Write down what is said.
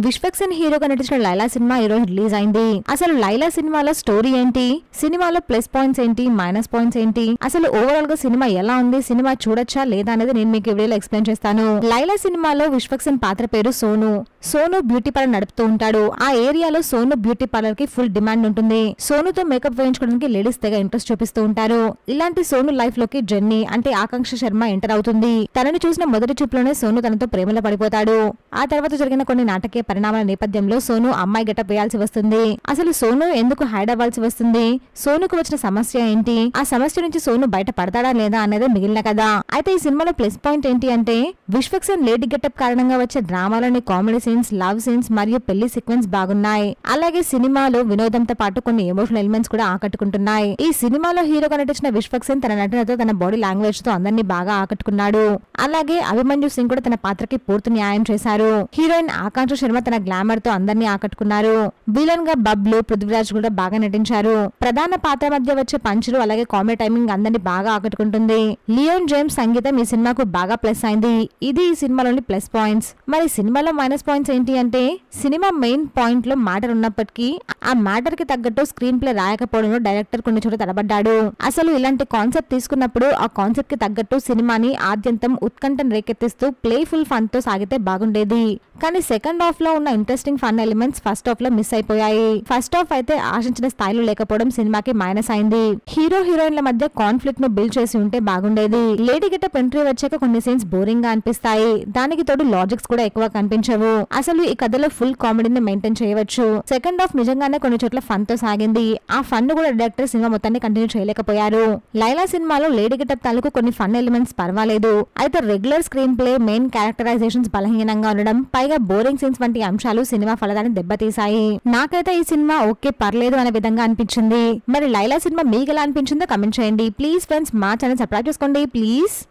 విశ్వక్సేన్ హీరోగా నటించిన లైలా సినిమా ఈ రోజు రిలీజ్ అయింది. అసలు లైలా సినిమాలో స్టోరీ ఏంటి, సినిమాలో ప్లస్ పాయింట్స్ ఏంటి, మైనస్ పాయింట్స్ ఏంటి, అసలు ఓవరాల్ గా సినిమా ఎలా ఉంది, సినిమా చూడొచ్చా లేదా అనేది నేను మీకు ఈ వీడియోలో ఎక్స్ప్లెయిన్ చేస్తాను. లైలా సినిమాలో విశ్వక్సేన్ పాత్ర పేరు సోను. సోను బ్యూటీ పార్లర్ నడుపుతూ ఉంటాడు. ఆ ఏరియాలో సోను బ్యూటీ పార్లర్ కి ఫుల్ డిమాండ్ ఉంటుంది. సోనుతో మేకప్ వేయించుకోవడానికి లేడీస్ తెగ ఇంట్రెస్ట్ చూపిస్తూ ఉంటారు. ఇలాంటి సోను లైఫ్ లోకి జెన్నీ అంటే ఆకాంక్ష శర్మ ఎంటర్ అవుతుంది. తనని చూసిన మొదటి చూపులోనే సోను తనతో ప్రేమలో పడిపోతాడు. ఆ తర్వాత జరిగిన కొన్ని నాటకీయ పరిణామాల నేపథ్యంలో సోను అమ్మాయి గెటప్ వేయాల్సి వస్తుంది. అసలు సోను ఎందుకు హైడ్ అవ్వాల్సి వస్తుంది, సోనుకు వచ్చిన సమస్య ఏంటి, ఆ సమస్య నుంచి సోను బయట పడతాడా లేదా అనేది మిగిలిన కదా. అయితే ఈ సినిమాలో ప్లస్ పాయింట్ ఏంటి అంటే విశ్వక్సేన్ లేడీ గెటప్ కారణంగా వచ్చే డ్రామాలోని కామెడీ సీన్స్, లవ్ సీన్స్ మరియు పెళ్లి సీక్వెన్స్ బాగున్నాయి. అలాగే సినిమాలో వినోదంతో పాటు కొన్ని ఎమోషనల్ ఎలిమెంట్స్ కూడా ఆకట్టుకుంటున్నాయి. ఈ సినిమాలో హీరోగా నటించిన విశ్వక్సేన్ తన నటనతో, తన బాడీ లాంగ్వేజ్ తో అందరినీ బాగా ఆకట్టుకున్నాడు. అలాగే అభిమన్యు సింగ్ కూడా తన పాత్రకి పూర్తి న్యాయం చేశారు. హీరోయిన్ ఆకాంక్ష శర్మ తన గ్లామర్ తో అందరినీ ఆకట్టుకున్నారు. విలన్ గా బబ్లు, పృథ్వీరాజ్ కూడా బాగా నటించారు. ప్రధాన పాత్ర మధ్య వచ్చే పంచులు అలాగే కామెడీ టైమింగ్ అందరినీ బాగా ఆకట్టుకుంటుంది. లియోన్ జేమ్స్ సంగీతం ఈ సినిమాకు బాగా ప్లస్ అయింది. ఇది ఈ సినిమాలోని ప్లస్ పాయింట్స్. మరి సినిమాలో మైనస్ పాయింట్స్ ఏంటి అంటే సినిమా మెయిన్ పాయింట్ లో మ్యాటర్ ఉన్నప్పటికీ ఆ మ్యాటర్ కి తగ్గట్టు స్క్రీన్ ప్లే రాయకపోవడంలో డైరెక్టర్ కొన్ని చోట్ల తడబడ్డాడు. అసలు ఇలాంటి కాన్సెప్ట్ తీసుకున్నప్పుడు ఆ కాన్సెప్ట్ కి తగ్గట్టు సినిమాని ఆద్యంతం ఉత్కంఠను రేకెత్తిస్తూ ప్లేఫుల్ ఫన్ తో సాగితే బాగుండేది. కానీ సెకండ్ హాఫ్ లో ఉన్న interesting fun elements first half లో మిస్ అయిపోయాయి. ఫస్ట్ హాఫ్ అయితే ఆశించిన స్థాయిలో లేకపోవడం సినిమాకి మైనస్ అయింది. హీరో హీరోయిన్ల మధ్య కాన్ఫ్లిక్ట్ ను బిల్డ్ చేసి ఉంటే బాగుండేది. లేడీ గెటప్ ఎంట్రీ వచ్చాక కొన్ని సీన్స్ బోరింగ్ గా అనిపిస్తాయి. దానికి తోడు లాజిక్స్ కూడా ఎక్కువ కనిపించవు. అసలు ఈ కథలో ఫుల్ కామెడీని మెయింటైన్ చేయవచ్చు. సెకండ్ హాఫ్ నిజంగానే కొన్ని చోట్ల ఫన్ తో సాగింది. ఆ ఫన్ ను కూడా డైరెక్టర్ సినిమా మొత్తాన్ని కంటిన్యూ చేయలేకపోయారు. లైలా సినిమాలో లేడీ గెటప్ తాలూకు కొన్ని ఫన్ ఎలిమెంట్స్ పర్వాలేదు. అయితే regular screen play, main characterisations బలహీనంగా ఉండడం, పైగా బోరింగ్ సీన్స్ వంటి అంశాలు సినిమా ఫలితాన్ని దెబ్బతీశాయి. నాకైతే ఈ సినిమా ఓకే పర్లేదు అనే విధంగా అనిపించింది. మరి లైలా సినిమా మీకు ఎలా అనిపించిందో కమెంట్ చేయండి. ప్లీజ్ ఫ్రెండ్స్, మా ఛానల్ సబ్స్క్రైబ్ చేసుకోండి ప్లీజ్.